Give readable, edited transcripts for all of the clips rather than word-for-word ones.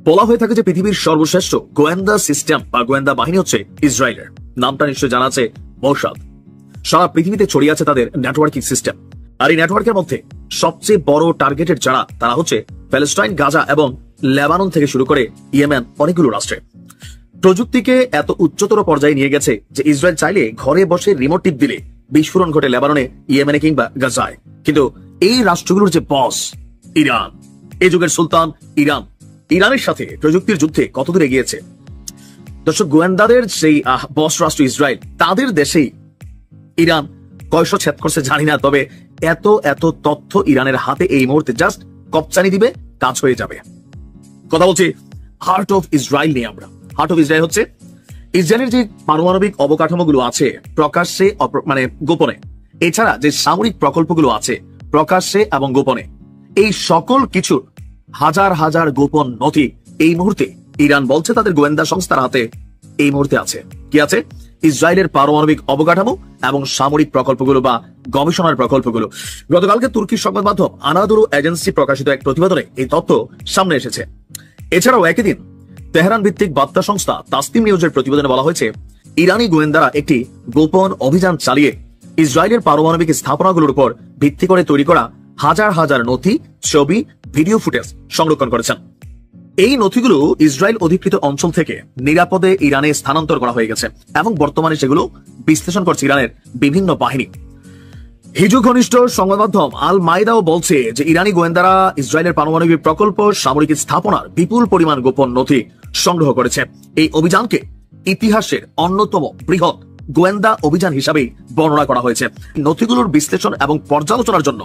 বলা হয়ে থাকে যে পৃথিবীর সর্বশ্রেষ্ঠ গোয়েন্দা সিস্টেম বা গোয়েন্দা বাহিনী হচ্ছে ইসরায়েলের। নামটা নিশ্চয় জানা আছে, মোসাদ। সারা পৃথিবীতে ছড়িয়ে আছে তাদের নেটওয়ার্কিং সিস্টেম। আর এই নেটওয়ার্কের মধ্যে সবচেয়ে বড় টার্গেটের যারা, তারা হচ্ছে প্যালেস্টাইন, গাজা এবং লেবানন থেকে শুরু করে ইয়েমেন, অনেকগুলো রাষ্ট্রে। প্রযুক্তিকে এত উচ্চতর পর্যায়ে নিয়ে গেছে যে ইসরায়েল চাইলে ঘরে বসে রিমোট টিপ দিলে বিস্ফোরণ ঘটে লেবাননে, ইয়েমেনে কিংবা গাজায়। কিন্তু এই রাষ্ট্রগুলোর যে বস ইরান, এই যুগের সুলতান ইরান, ইরানের সাথে প্রযুক্তির যুদ্ধে কতদূর এগিয়েছে। দর্শক, গোয়েন্দাদের সেই বস রাষ্ট্র ইসরায়েল, তাদের দেশেই ইরান কয়শো ছেদ করছে জানি না, তবে এত এত তথ্য ইরানের হাতে এই মুহূর্তে জাস্ট কপচানি দিবে, কাজ হয়ে যাবে। কথা বলছি হার্ট অফ ইসরায়েল নিয়ে। আমরা হার্ট অফ ইসরায়েল হচ্ছে ইসরায়েলের যে পারমাণবিক অবকাঠামোগুলো আছে প্রকাশ্যে মানে গোপনে, এছাড়া যে সামরিক প্রকল্পগুলো আছে প্রকাশ্যে এবং গোপনে, এই সকল কিছু হাজার হাজার গোপন নথি এই মুহূর্তে ইরান বলছে তাদের গোয়েন্দা সংস্থার হাতে এই মুহূর্তে আছে। কি আছে? ইসরায়েলের পারমাণবিক অবকাঠামো এবং সামরিক প্রকল্পগুলো বা গবেষণার প্রকল্পগুলো। গতকালকে তুর্কির সংবাদ মাধ্যম আনাদুরু এজেন্সি প্রকাশিত এক প্রতিবেদনে এই তথ্য সামনে এসেছে। এছাড়াও একই দিন তেহরান ভিত্তিক বার্তা সংস্থা তাসনিম নিউজের প্রতিবেদনে বলা হয়েছে ইরানি গোয়েন্দারা একটি গোপন অভিযান চালিয়ে ইসরায়েলের পারমাণবিক স্থাপনাগুলোর উপর ভিত্তি করে তৈরি করা হাজার হাজার নথি, ছবি, ভিডিও ফুটেজ সংরক্ষণ করেছেন। এই নথিগুলো ইসরায়েল অধিকৃত অঞ্চল থেকে নিরাপদে ইরানে স্থানান্তর করা হয়ে গেছে এবং বর্তমানে সেগুলো বিশ্লেষণ করছে ইরানের বিভিন্ন বাহিনী। হিজু ঘনিষ্ঠ সংবাদ মাধ্যম আল মাইদাও বলছে যে ইরানি গোয়েন্দারা ইসরায়েলের পারমাণবিক প্রকল্প, সামরিক স্থাপনার বিপুল পরিমাণ গোপন নথি সংগ্রহ করেছে। এই অভিযানকে ইতিহাসের অন্যতম বৃহৎ গোয়েন্দা অভিযান হিসাবে বর্ণনা করা হয়েছে। নথিগুলোর বিশ্লেষণ এবং পর্যালোচনার জন্য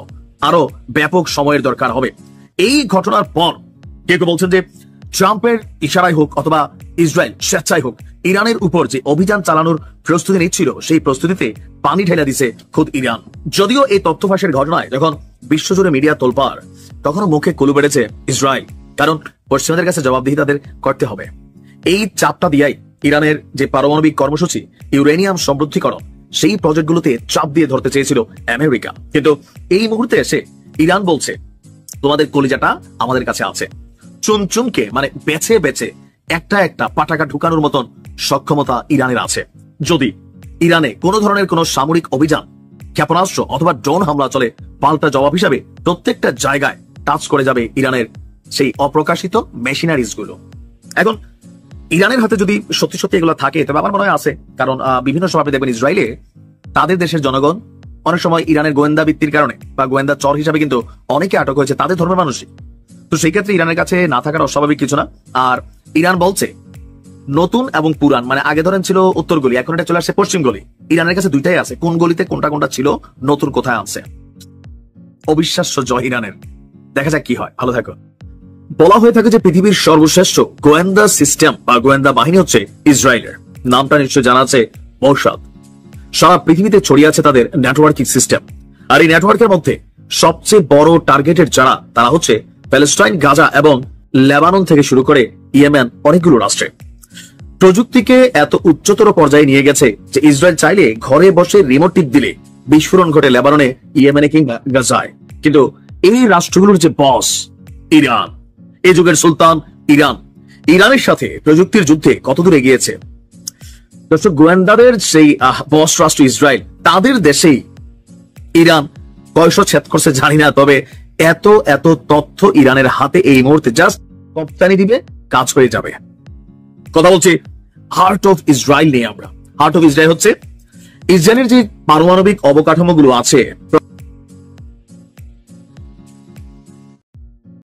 আরো ব্যাপক সময়ের দরকার হবে। এই ঘটনার পর কেউ বলছেন যে ট্রাম্পের ইশারায় হোক অথবা ইসরায়েল স্বেচ্ছায় হোক, ইরানের উপর যে অভিযান চালানোর প্রস্তুতি নিচ্ছিল সেই প্রস্তুতিতে পানি ঢেলে দিছে খোদ ইরান। যদিও এই তথ্য ফাঁসের ঘটনায় যখন বিশ্বজুড়ে মিডিয়া তোলপাড়, তখনও মুখে কুলু বেড়েছে ইসরায়েল, কারণ পশ্চিমাদের কাছে জবাবদিহি তাদের করতে হবে। এই চাপটা দিয়াই ইরানের যে পারমাণবিক কর্মসূচি, ইউরেনিয়াম সমৃদ্ধিকরণ, সেই প্রজেক্টগুলোতে চাপ দিয়ে ধরতে চেয়েছিল আমেরিকা। কিন্তু এই মুহূর্তে এসে ইরান বলছে তোমাদের কলিজাটা আমাদের কাছে আছে। চুনচুনকে মানে বেছে বেছে একটা একটা পাটাকা ঢুকানোর মতন সক্ষমতা ইরানের আছে। যদি ইরানে কোন ধরনের কোন সামরিক অভিযান, ক্ষেপণাস্ত্র অথবা ড্রোন হামলা চলে, পাল্টা জবাব হিসাবে প্রত্যেকটা জায়গায় টাচ করে যাবে ইরানের সেই অপ্রকাশিত মেশিনারিজ গুলো। এখন ইরানের হাতে যদি সত্যি সত্যি এগুলো থাকে, তবে আমার মনে হয় আছে, কারণ বিভিন্ন সময় আপনি দেখবেন ইসরায়েলে তাদের দেশের জনগণ অনেক সময় ইরানের গোয়েন্দা বৃত্তির কারণে বা গোয়েন্দা চর হিসাবে কিন্তু অনেকে আটক হয়েছে তাদের ধর্মের মানুষই। তো সেই ক্ষেত্রে ইরানের কাছে না থাকার অস্বাভাবিক কিছু না। আর ইরান বলছে নতুন এবং পুরান, মানে আগে ধরেন ছিল উত্তর গলি, এখন এটা চলে আসছে পশ্চিম গলি। ইরানের কাছে দুইটাই আছে, কোন গলিতে কোনটা কোনটা ছিল, নতুন কোথায় আছে। অবিশ্বাস্য জয় ইরানের। দেখা যাক কি হয়। ভালো থাকো। বলা হয়ে থাকে যে পৃথিবীর সর্বশ্রেষ্ঠ গোয়েন্দা সিস্টেম বা গোয়েন্দা বাহিনী হচ্ছে ইসরায়েলের। নামটা নিশ্চয় জানা আছে, মোসাদ। সারা পৃথিবীতে ছড়িয়ে আছে তাদের নেটওয়ার্কিং সিস্টেম। আর এই নেটওয়ার্কের মধ্যে সবচেয়ে বড় টার্গেটের যারা, তারা হচ্ছে প্যালেস্টাইন, গাজা এবং লেবানন থেকে শুরু করে ইয়েমেন, অনেকগুলো রাষ্ট্রে। প্রযুক্তিকে এত উচ্চতর পর্যায়ে নিয়ে গেছে যে ইসরায়েল চাইলে ঘরে বসে রিমোট টিপ দিলে বিস্ফোরণ ঘটে লেবাননে, ইয়েমেনে কিংবা গাজায়। কিন্তু এই রাষ্ট্রগুলোর যে বস ইরান, এই যুগের সুলতান ইরান, ইরানের সাথে প্রযুক্তির যুদ্ধে কতদূর এগিয়েছে। দর্শক, গোয়েন্দাদের সেই বস রাষ্ট্র ইসরায়েল, তাদের দেশেই ইরান কয়শো ছেদ করছে জানি না, তবে এত এত তথ্য ইরানের হাতে এই মুহূর্তে জাস্ট কপ্তানি দিবে, কাজ হয়ে যাবে। কথা বলছি হার্ট অফ ইসরায়েল নিয়ে। আমরা হার্ট অফ ইসরায়েল হচ্ছে ইসরায়েলের যে পারমাণবিক অবকাঠামোগুলো আছে